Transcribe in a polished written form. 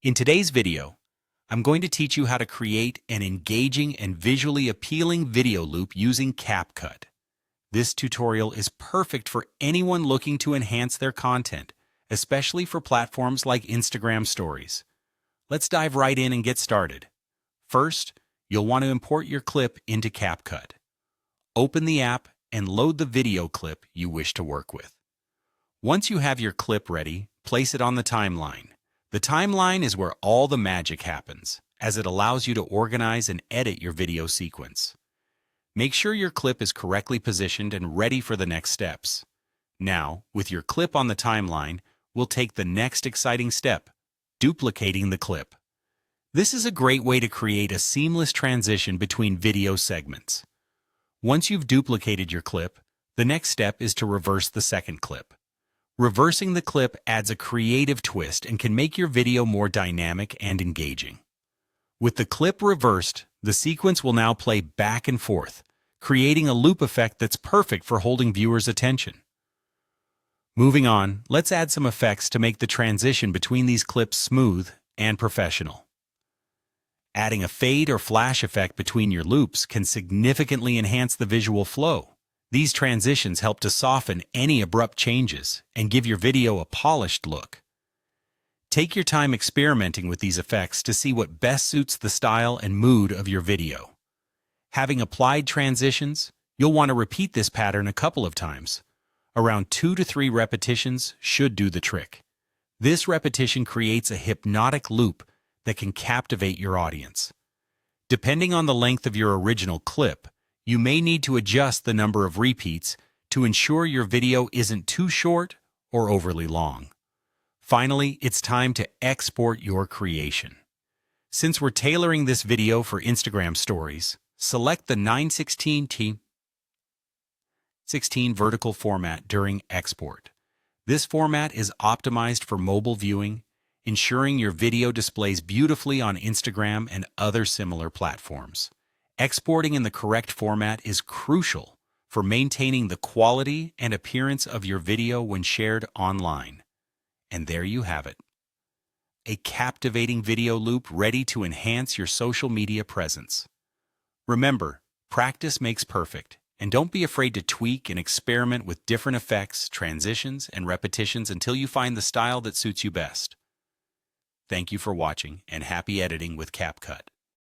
In today's video, I'm going to teach you how to create an engaging and visually appealing video loop using CapCut. This tutorial is perfect for anyone looking to enhance their content, especially for platforms like Instagram Stories. Let's dive right in and get started. First, you'll want to import your clip into CapCut. Open the app and load the video clip you wish to work with. Once you have your clip ready, place it on the timeline. The timeline is where all the magic happens, as it allows you to organize and edit your video sequence. Make sure your clip is correctly positioned and ready for the next steps. Now, with your clip on the timeline, we'll take the next exciting step, duplicating the clip. This is a great way to create a seamless transition between video segments. Once you've duplicated your clip, the next step is to reverse the second clip. Reversing the clip adds a creative twist and can make your video more dynamic and engaging. With the clip reversed, the sequence will now play back and forth, creating a loop effect that's perfect for holding viewers' attention. Moving on, let's add some effects to make the transition between these clips smooth and professional. Adding a fade or flash effect between your loops can significantly enhance the visual flow. These transitions help to soften any abrupt changes and give your video a polished look. Take your time experimenting with these effects to see what best suits the style and mood of your video. Having applied transitions, you'll want to repeat this pattern a couple of times. Around 2 to 3 repetitions should do the trick. This repetition creates a hypnotic loop that can captivate your audience. Depending on the length of your original clip, you may need to adjust the number of repeats to ensure your video isn't too short or overly long. Finally, it's time to export your creation. Since we're tailoring this video for Instagram Stories, select the 9:16 vertical format during export. This format is optimized for mobile viewing, ensuring your video displays beautifully on Instagram and other similar platforms. Exporting in the correct format is crucial for maintaining the quality and appearance of your video when shared online. And there you have it. A captivating video loop ready to enhance your social media presence. Remember, practice makes perfect, and don't be afraid to tweak and experiment with different effects, transitions, and repetitions until you find the style that suits you best. Thank you for watching, and happy editing with CapCut.